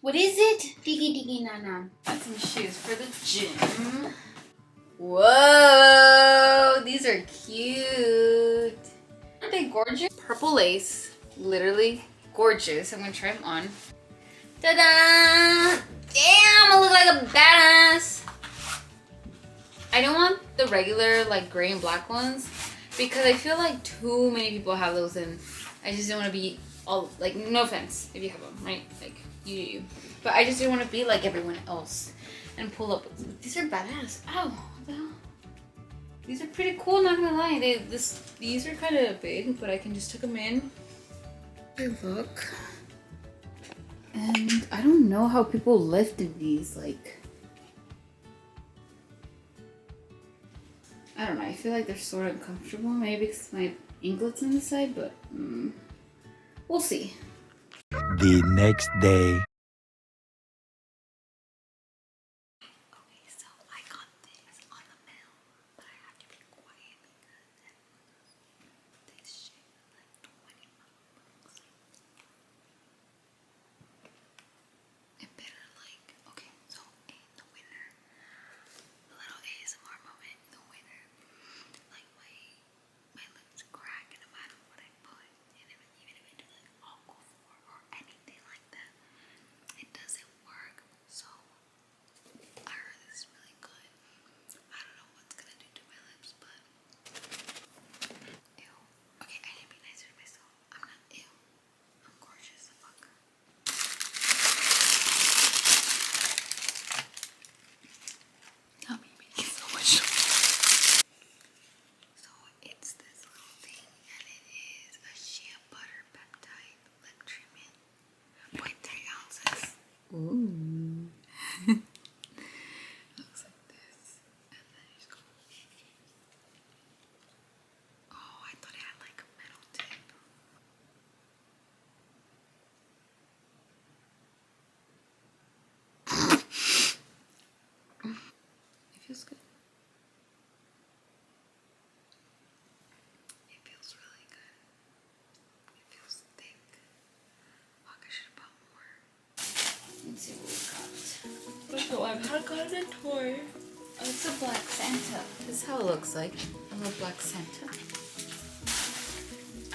What is it? Tiki tiki nana. Got some shoes for the gym. Whoa, these are cute. Aren't they gorgeous? Purple lace, literally gorgeous. I'm gonna try them on. Ta-da! Damn, I look like a badass. I don't want the regular like gray and black ones because I feel like too many people have those and I just don't want to be all like, no offense if you have them, right? Like you do you. But I just didn't want to be like everyone else and pull up. These are badass. Ow, what the hell? These are pretty cool, not gonna lie. These are kind of big, but I can just tuck them in. They look. And I don't know how people lift in these, like, I don't know, I feel like they're sort of uncomfortable, maybe because my anklet's on the side, but we'll see. The next day. Okay, so I got this on the mail, but I have to be quiet because this shit is like 20 bucks. It better like, okay, so in the winter, a little ASMR moment, in the winter, like my lips crack no matter what I put, and even if I do like Aquaphor or anything like that, it doesn't work. So I heard this is really good. I don't know what's gonna do to my lips, but ew. Okay, I need to be nicer to myself. I'm not ew. I'm gorgeous. Fuck. Not me making so much noise. So it's this little thing, and it is a shea butter peptide lip treatment. 0.3 ounces. Ooh. Looks like this. And then you just go. Oh, I thought it had like a metal tip. It feels good. It feels really good. It feels thick. Fuck, I should have bought more. Let's see what we got. So I've gotten a toy. Oh, it's a black Santa. This is how it looks like. A little black Santa.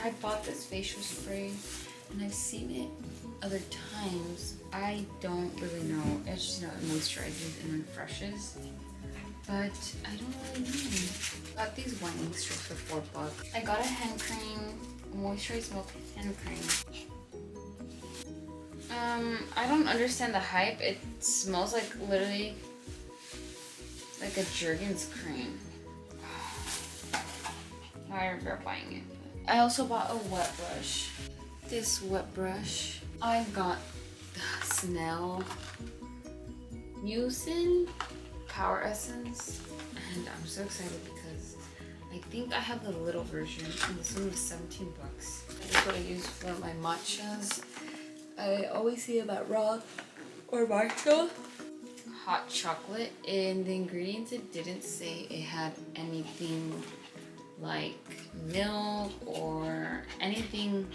I bought this facial spray and I've seen it other times. I don't really know. It's just, it moisturizes and refreshes. But I don't really know. Got these whitening strips for $4. I got a hand cream, a moisturized milk hand cream. I don't understand the hype. It smells like literally like a Jergens cream. I regret buying it. I also bought a wet brush. This wet brush. I got the Snell Mucin Power Essence. And I'm so excited because I think I have the little version and this one was 17 bucks. This is what I use for my matchas. I always see about raw or matcha. Hot chocolate. In the ingredients it didn't say it had anything like milk or anything.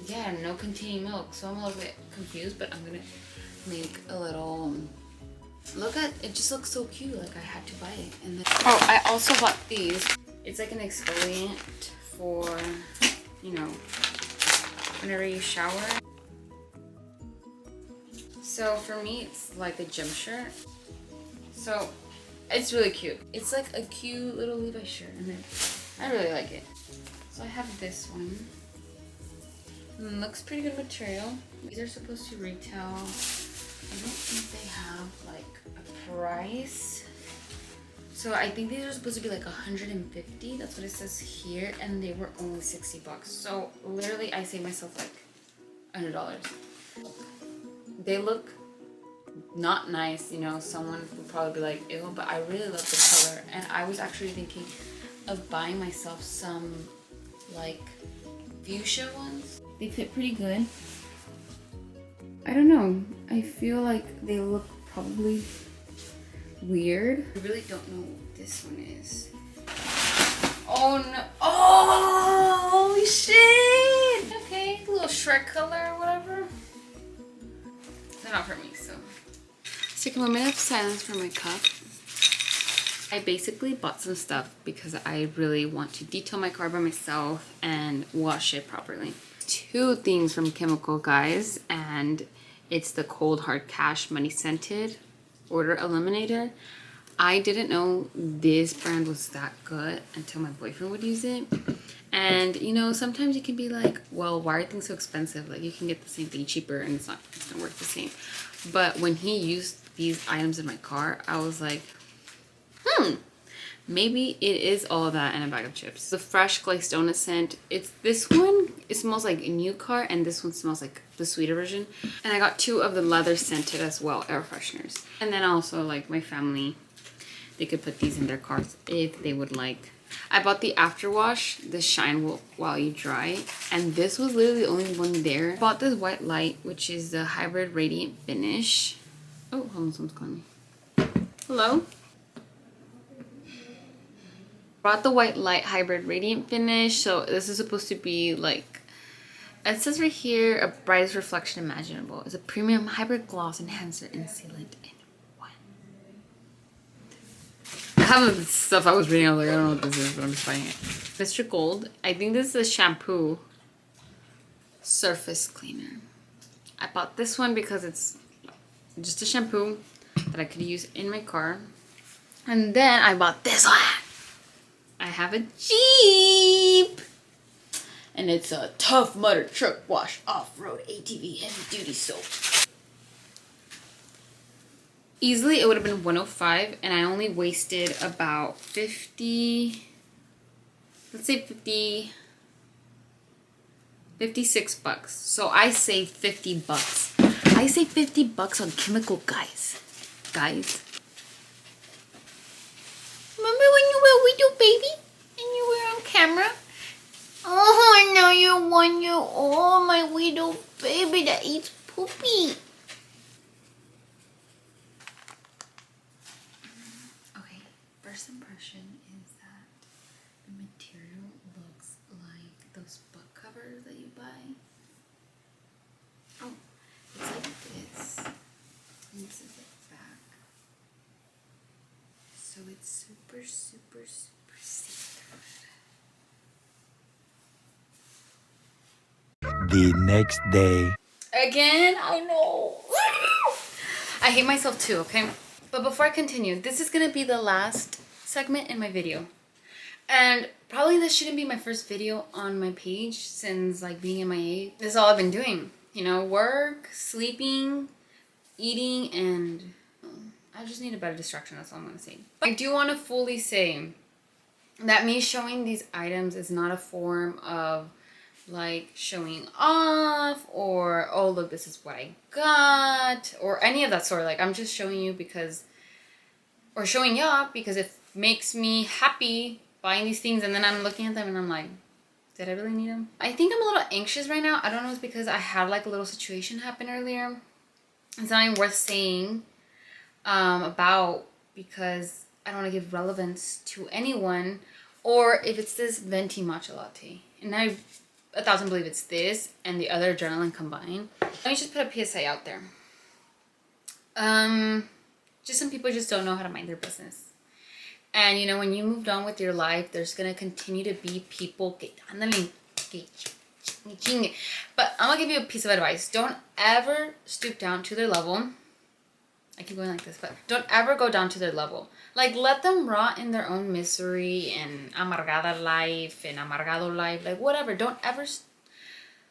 Yeah, no containing milk. So I'm a little bit confused, but I'm gonna make a little look at it. Just looks so cute, like I had to buy it. And then oh, I also bought these. It's like an exfoliant for, you know, whenever you shower. So for me it's like a gym shirt. So it's really cute. It's like a cute little Levi's shirt and then I really like it. So I have this one. And it looks pretty good material. These are supposed to retail. I don't think they have like a price. So I think these are supposed to be like 150. That's what it says here. And they were only 60 bucks. So literally I saved myself like $100. They look not nice, you know, someone would probably be like, ew, but I really love the color. And I was actually thinking of buying myself some like fuchsia ones. They fit pretty good. I don't know. I feel like they look probably weird. I really don't know what this one is. Oh no. Oh, holy shit. Okay, a little Shrek color or whatever. not for me, so. Let's take a moment of silence for my cup. I basically bought some stuff because I really want to detail my car by myself and wash it properly. 2 things from Chemical, guys, and it's the Cold Hard Cash Money Scented Odor Eliminator. I didn't know this brand was that good until my boyfriend would use it. And you know, sometimes you can be like, well, why are things so expensive? Like, you can get the same thing cheaper and it's gonna work the same. But when he used these items in my car, I was like, maybe it is all that and a bag of chips. The Fresh Glazed Donut scent. It's this one, it smells like a new car, and this one smells like the sweeter version. And I got 2 of the leather scented as well, air fresheners. And then also, like, my family, they could put these in their cars if they would like. I bought the afterwash, the shine while you dry, and this was literally the only one there. I bought this white light, which is the hybrid radiant finish. Oh, hold on, someone's calling me. Hello? Brought the white light hybrid radiant finish. So this is supposed to be like, it says right here, a brightest reflection imaginable. It's a premium hybrid gloss enhancer and sealant in one. I have the stuff I was reading. I was like, I don't know what this is, but I'm just buying it. Mr. Gold. I think this is a shampoo surface cleaner. I bought this one because it's just a shampoo that I could use in my car. And then I bought this one. I have a Jeep, and it's a Tough Mudder Truck Wash Off-Road ATV Heavy Duty Soap. Easily it would have been $105, and I only wasted about 50, let's say 56 bucks. So I saved 50 bucks. I saved 50 bucks on Chemical, guys. Remember when you were a little baby and you were on camera? Oh, now you're 1 year old, my little baby that eats poopy. Okay, first impression is that the material looks like those book covers that you buy. Oh, it's like this. And this is the back. So it's super see-through. The next day. Again, I know. I hate myself too, okay? But before I continue, this is gonna be the last segment in my video. And probably this shouldn't be my first video on my page since like being MIA. This is all I've been doing. You know, work, sleeping, eating, and I just need a better distraction, that's all I'm gonna say. But I do want to fully say that me showing these items is not a form of like showing off or, oh look, this is what I got, or any of that sort. Like, I'm just showing you because, or showing you off because it makes me happy buying these things, and then I'm looking at them and I'm like, did I really need them? I think I'm a little anxious right now. I don't know if it's because I had like a little situation happen earlier. It's not even worth saying about, because I don't want to give relevance to anyone, or if it's this venti matcha latte. And I 1,000% believe it's this and the other adrenaline combined. Let me just put a PSA out there. Just some people just don't know how to mind their business. And you know, when you moved on with your life, there's gonna continue to be people. But I'm gonna give you a piece of advice. Don't ever stoop down to their level. I keep going like this, but don't ever go down to their level. Like, let them rot in their own misery and amargada life and amargado life, like whatever. Don't ever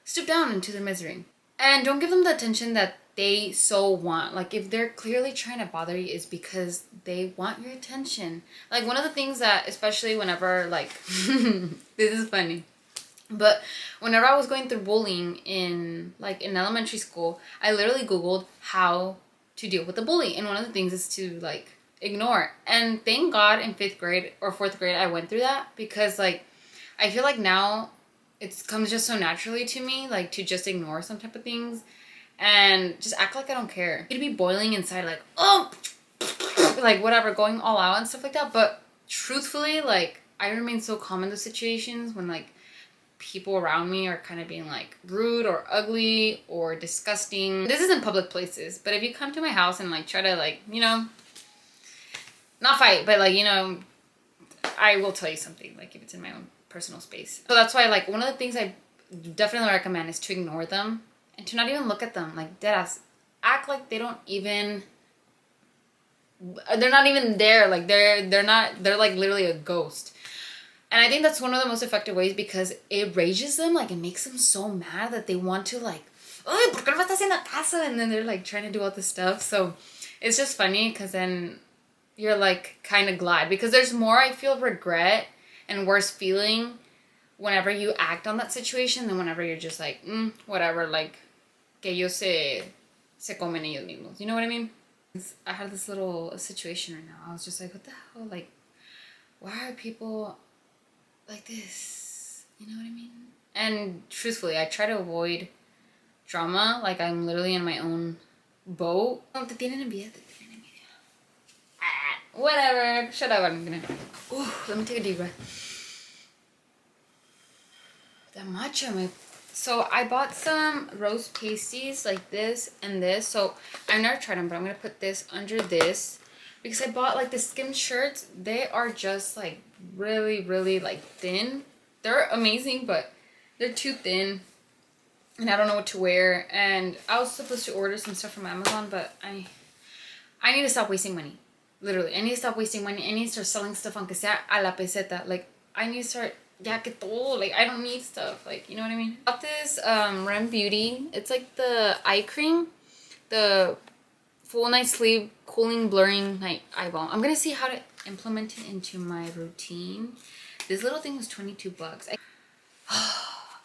stoop down into their misery. And don't give them the attention that they so want. Like, if they're clearly trying to bother you, is because they want your attention. Like, one of the things that, especially whenever, like, this is funny, but whenever I was going through bullying in elementary school, I literally Googled how to deal with the bully, and one of the things is to like ignore. And thank God in 5th grade or 4th grade I went through that, because like I feel like now it comes just so naturally to me, like, to just ignore some type of things and just act like I don't care. It'd be boiling inside, like, oh, like whatever, going all out and stuff like that. But truthfully, like, I remain so calm in those situations when like people around me are kind of being like rude or ugly or disgusting. This is in public places, but if you come to my house and like try to like, you know, not fight, but like, you know, I will tell you something, like if it's in my own personal space. So that's why like one of the things I definitely recommend is to ignore them and to not even look at them, like deadass. Act like they don't even, they're not even there, like they're like literally a ghost. And I think that's one of the most effective ways, because it rages them, like it makes them so mad that they want to like, "Ay, ¿por qué no me estás haciendo caso?" And then they're like trying to do all this stuff. So it's just funny because then you're like kind of glad, because there's more, I feel, regret and worse feeling whenever you act on that situation than whenever you're just like, whatever, like, que ellos se comen ellos mismos. You know what I mean? I had this little situation right now. I was just like, what the hell? Like, why are people like this? You know what I mean? And truthfully, I try to avoid drama. Like, I'm literally in my own boat. Oh, te tienen envidia, te tienen envidia. Whatever. Shut up. I'm gonna... Ooh, let me take a deep breath. The matcha, So I bought some rose pasties like this and this. So I've never tried them, but I'm gonna put this under this because I bought like the skim shirts. They are just like really, really like thin. They're amazing, but they're too thin and I don't know what to wear. And I was supposed to order some stuff from Amazon, but I need to stop wasting money. Literally, I need to stop wasting money. I need to start selling stuff aunque sea a la peseta. Like, I need to start, ya que todo, like, I don't need stuff. Like, you know what I mean? I got this Rem Beauty. It's like the eye cream. The full night sleep, cooling, blurring night eye balm. I'm going to see how to implement it into my routine. This little thing was 22 bucks.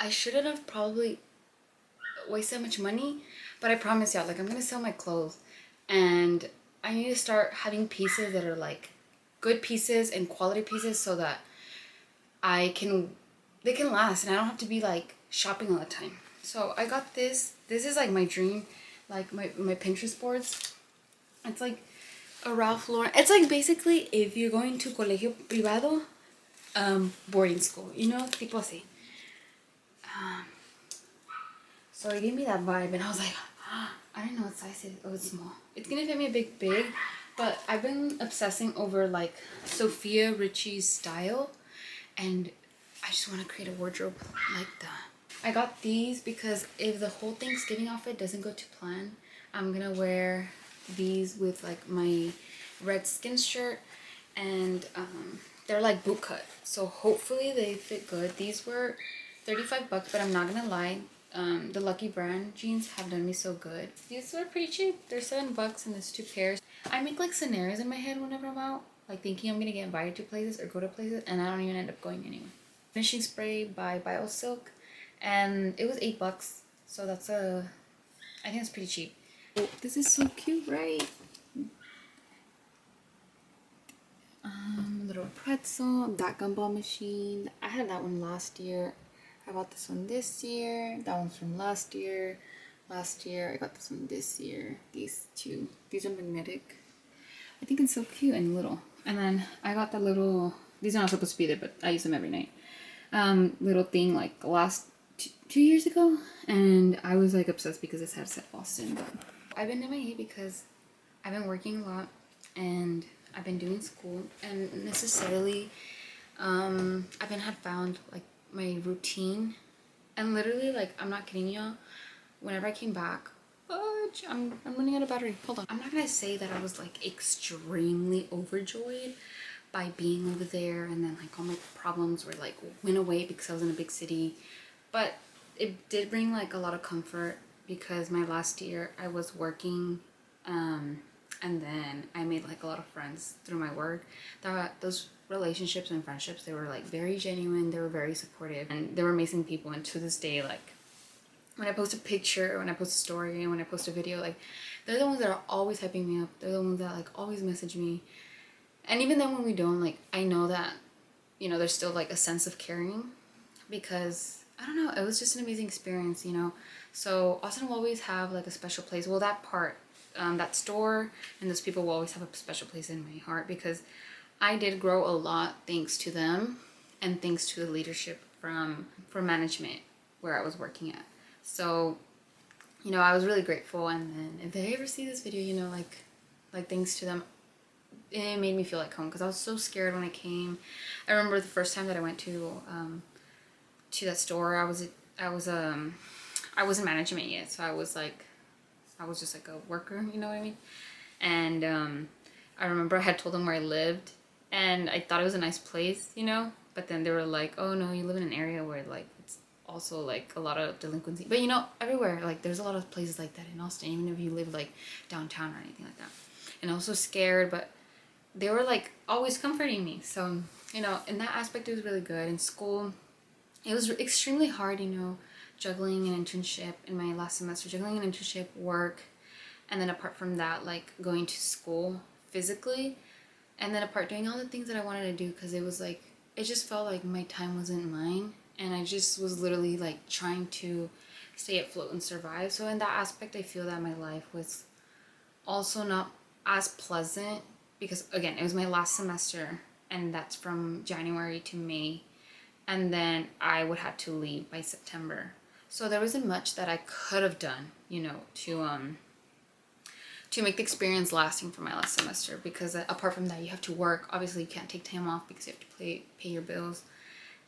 I shouldn't have probably wasted that much money, but I promise y'all, like, I'm going to sell my clothes. And I need to start having pieces that are like good pieces and quality pieces so that they can last and I don't have to be like shopping all the time. So I got this. This is like my dream, like my Pinterest boards. It's like a Ralph Lauren. It's like basically if you're going to colegio privado, boarding school, you know, tipo así. So it gave me that vibe and I was like, I don't know what size it is. Oh, it's small. It's gonna fit me a big, but I've been obsessing over like Sophia Richie's style and I just want to create a wardrobe like that. I got these because if the whole Thanksgiving outfit doesn't go to plan, I'm gonna wear these with like my red skin shirt and they're like boot cut. So hopefully they fit good. These were 35 bucks, but I'm not gonna lie. The Lucky Brand jeans have done me so good. These are pretty cheap. They're 7 bucks and there's 2 pairs. I make like scenarios in my head whenever I'm out, like thinking I'm gonna get invited to places or go to places, and I don't even end up going anywhere. Finishing spray by BioSilk, and it was 8 bucks. So that's I think it's pretty cheap. Oh, this is so cute, right? Little pretzel, that gumball machine. I had that one last year. I bought this one this year. That one's from last year. Last year, I got this one this year. These two. These are magnetic. I think it's so cute and little. And then I got the little, these are not supposed to be there, but I use them every night. Little thing like last 2 years ago. And I was like obsessed because this had said Boston. But I've been MIA because I've been working a lot and I've been doing school. And necessarily, I've been had found like my routine, and literally like I'm not kidding y'all, whenever I came back, I'm running out of battery, hold on. I'm not gonna say that I was like extremely overjoyed by being over there and then like all my problems were like went away because I was in a big city, but it did bring like a lot of comfort because my last year I was working and then I made like a lot of friends through my work. Those relationships and friendships, they were like very genuine, they were very supportive, and they were amazing people. And to this day, like when I post a picture, when I post a story, and when I post a video, like they're the ones that are always hyping me up. They're the ones that like always message me. And even then when we don't, like I know that, you know, there's still like a sense of caring because I don't know, it was just an amazing experience, you know. So Austin will always have like a special place. Well, that part, that store and those people will always have a special place in my heart because I did grow a lot thanks to them and thanks to the leadership from management where I was working at. So, you know, I was really grateful. And then if they ever see this video, you know, like thanks to them, it made me feel like home, because I was so scared when I came. I remember the first time that I went to that store. I wasn't management yet, so I was just like a worker, you know what I mean? And I remember I had told them where I lived, and I thought it was a nice place, you know, but then they were like, oh no, you live in an area where like it's also like a lot of delinquency. But you know, everywhere, like there's a lot of places like that in Austin, even if you live like downtown or anything like that. And I was so scared, but they were like always comforting me. So, you know, in that aspect, it was really good. In school, it was extremely hard, you know, juggling an internship in my last semester, juggling an internship, work, and then apart from that, like going to school physically, and then apart doing all the things that I wanted to do, because it was like, it just felt like my time wasn't mine, and I just was literally like trying to stay afloat and survive. So in that aspect, I feel that my life was also not as pleasant, because again, it was my last semester, and that's from January to May, and then I would have to leave by September. So there wasn't much that I could have done, you know, to make the experience lasting for my last semester, because apart from that, you have to work. Obviously, you can't take time off because you have to pay your bills.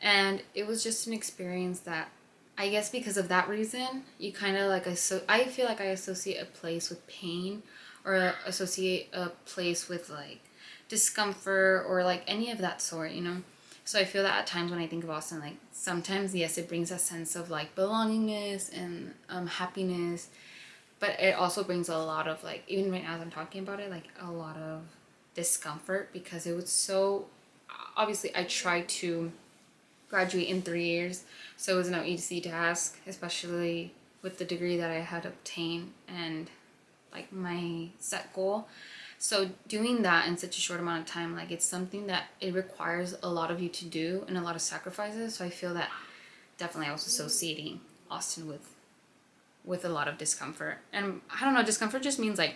And it was just an experience that, I guess because of that reason, you kind of like, I feel like I associate a place with pain, or associate a place with like discomfort, or like any of that sort, you know? So I feel that at times when I think of Austin, like sometimes, yes, it brings a sense of like belongingness and happiness, but it also brings a lot of like, even right now as I'm talking about it, like a lot of discomfort, because it was so, obviously I tried to graduate in 3 years, so it was no easy task, especially with the degree that I had obtained and like my set goal. So doing that in such a short amount of time, like it's something that it requires a lot of you to do and a lot of sacrifices. So I feel that definitely I was associating Austin with a lot of discomfort. And I don't know, discomfort just means like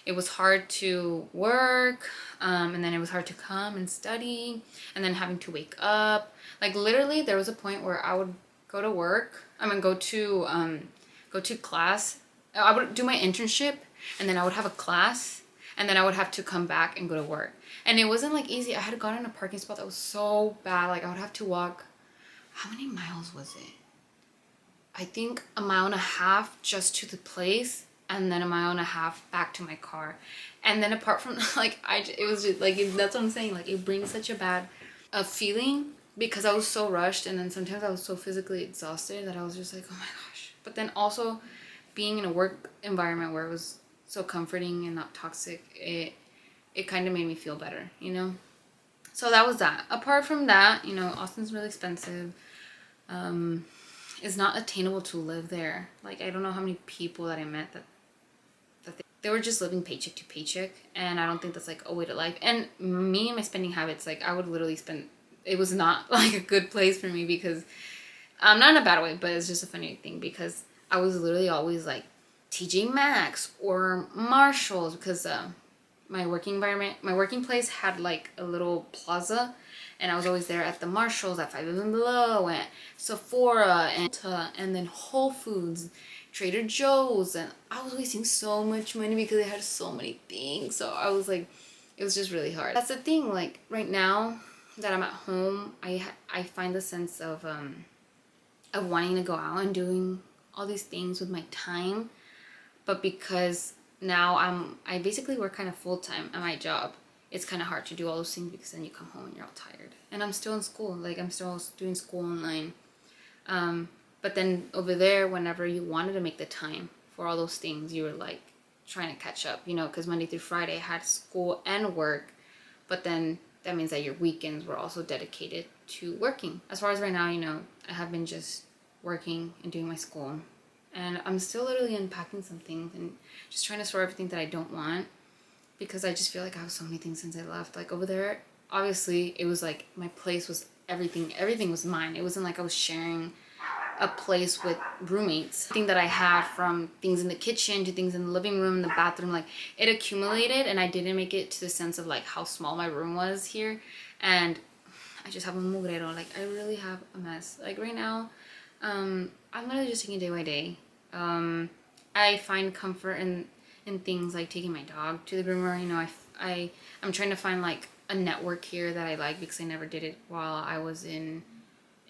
it was hard to work, and then it was hard to come and study, and then having to wake up. Like literally there was a point where I would go to work, go to class. I would do my internship, and then I would have a class, and then I would have to come back and go to work. And it wasn't like easy. I had gotten a parking spot that was so bad. Like I would have to walk, how many miles was it? I think 1.5 miles just to the place, and then 1.5 miles back to my car. And then apart from like, it was just like, that's what I'm saying. Like it brings such a bad feeling, because I was so rushed, and then sometimes I was so physically exhausted that I was just like, oh my gosh. But then also being in a work environment where it was so comforting and not toxic, it kind of made me feel better, you know? So that was that. Apart from that, you know, Austin's really expensive. It's not attainable to live there. Like, I don't know how many people that I met that they were just living paycheck to paycheck, and I don't think that's like a way to life. And me and my spending habits, like I would literally spend, it was not like a good place for me, because not in a bad way, but it's just a funny thing, because I was literally always like TJ Maxx or Marshalls, because my working place had like a little plaza, and I was always there at the Marshalls, at 5 and Below, at Sephora, and then Whole Foods, Trader Joe's, and I was wasting so much money because they had so many things. So I was like, it was just really hard. That's the thing, like right now that I'm at home, I find the sense of wanting to go out and doing all these things with my time, but because now I basically work kind of full-time at my job, it's kind of hard to do all those things, because then you come home and you're all tired. And I'm still in school, like I'm still doing school online. But then over there, whenever you wanted to make the time for all those things, you were like trying to catch up, you know, because Monday through Friday I had school and work, but then that means that your weekends were also dedicated to working. As far as right now, you know, I have been just working and doing my school, and I'm still literally unpacking some things and just trying to store everything that I don't want, because I just feel like I have so many things since I left. Like over there, obviously it was like my place was everything was mine. It wasn't like I was sharing a place with roommates. Thing that I had, from things in the kitchen to things in the living room, the bathroom, like it accumulated, and I didn't make it to the sense of like how small my room was here. And I just have a mugrero. Like I really have a mess. Like right now, I'm literally just taking it day by day. I find comfort in things like taking my dog to the groomer. You know, I'm trying to find like a network here that I like because I never did it while I was in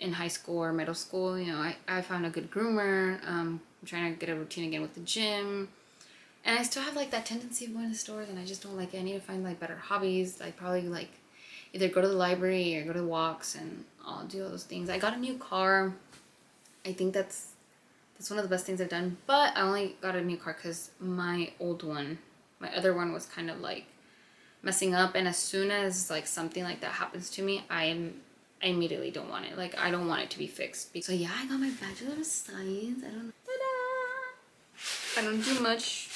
high school or middle school. You know, I found a good groomer. I'm trying to get a routine again with the gym. And I still have like that tendency of going to stores, and I just don't like it. I need to find like better hobbies. Like probably like either go to the library or go to walks, and I'll do all those things. I got a new car. I think that's one of the best things I've done. But I only got a new car because my old one, my other one was kind of like messing up. And as soon as like something like that happens to me, I immediately don't want it. Like I don't want it to be fixed. So yeah, I got my Bachelor of Science. I don't do much.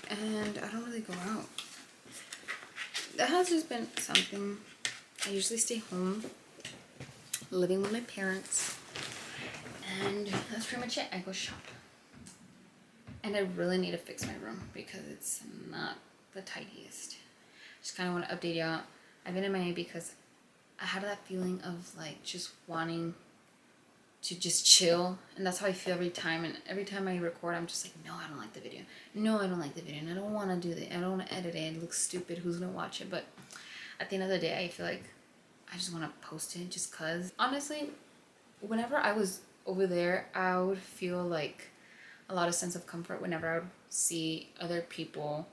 And I don't really go out. That has just been something. I usually stay home, living with my parents, and that's pretty much it. I go shop. And I really need to fix my room because it's not the tidiest. Just kind of want to update y'all. I've been in Miami because I had that feeling of like just wanting to just chill, and that's how I feel every time. And every time I record, I'm just like, no, I don't like the video. No, I don't like the video, and I don't want to do it. I don't want to edit it. It looks stupid. Who's gonna watch it? But at the end of the day, I feel like I just want to post it just cause. Honestly, whenever I was over there, I would feel like a lot of sense of comfort whenever I would see other people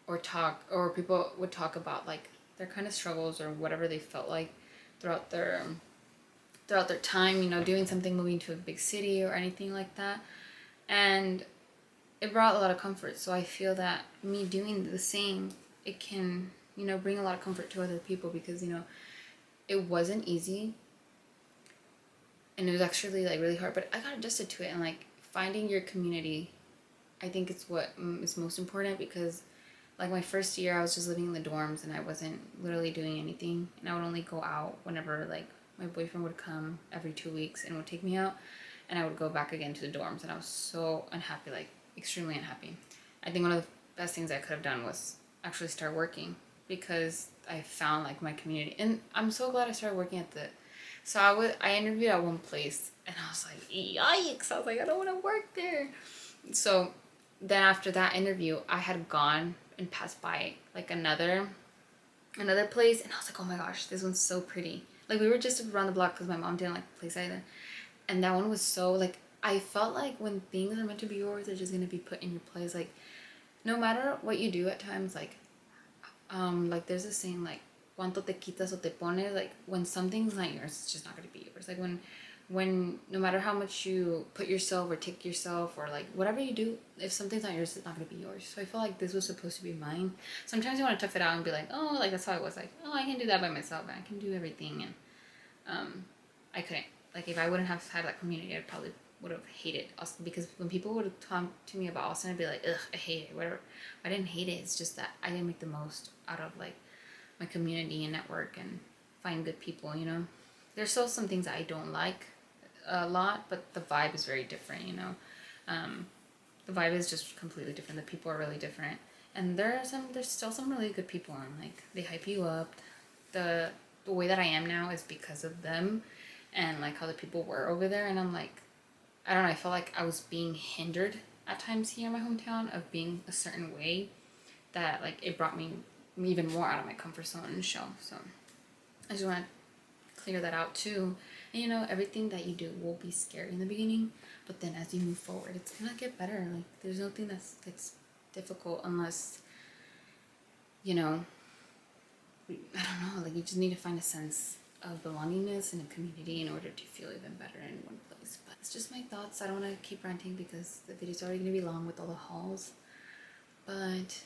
or people would talk about like their kind of struggles or whatever they felt like throughout their time, you know, doing something, moving to a big city or anything like that. And it brought a lot of comfort. So I feel that me doing the same, it can, you know, bring a lot of comfort to other people because, you know, it wasn't easy. And it was actually like really hard, but I got adjusted to it. And like finding your community, I think it's what is most important because like my first year I was just living in the dorms and I wasn't literally doing anything. And I would only go out whenever like my boyfriend would come every 2 weeks and would take me out, and I would go back again to the dorms, and I was so unhappy, like extremely unhappy. I think one of the best things I could have done was actually start working because I found like my community, and I'm so glad I started working at I interviewed at one place and I was like, yikes, I was like, I don't want to work there. So then after that interview, I had gone and passed by like another place, and I was like, oh my gosh, this one's so pretty. Like we were just around the block because my mom didn't like the place either, and that one was so like, I felt like when things are meant to be yours, they're just gonna be put in your place. Like no matter what you do at times, like there's a saying like cuanto te quitas o te pones, like when something's not yours, it's just not gonna be yours. Like when no matter how much you put yourself or take yourself or like whatever you do, if something's not yours, it's not gonna be yours. So I feel like this was supposed to be mine. Sometimes you want to tough it out and be like, oh, like that's how I was, like, oh, I can do that by myself and I can do everything. And I couldn't. Like if I wouldn't have had that community, I probably would have hated Austin, because when people would talk to me about Austin, I'd be like, ugh, I hate it, whatever. I didn't hate it, it's just that I didn't make the most out of like my community and network and find good people, you know. There's still some things that I don't like a lot, but the vibe is very different, you know. The vibe is just completely different. The people are really different, and there's still some really good people, and like they hype you up. The way that I am now is because of them, and like how the people were over there. And I'm like, I don't know, I felt like I was being hindered at times here in my hometown of being a certain way, that like it brought me even more out of my comfort zone and show. So I just want to clear that out too. And you know, everything that you do will be scary in the beginning, but then as you move forward, it's gonna get better. Like there's nothing that's difficult unless, you know, I don't know, like you just need to find a sense of belongingness in a community in order to feel even better in one place. But it's just my thoughts. I don't want to keep ranting because the video's already going to be long with all the hauls. But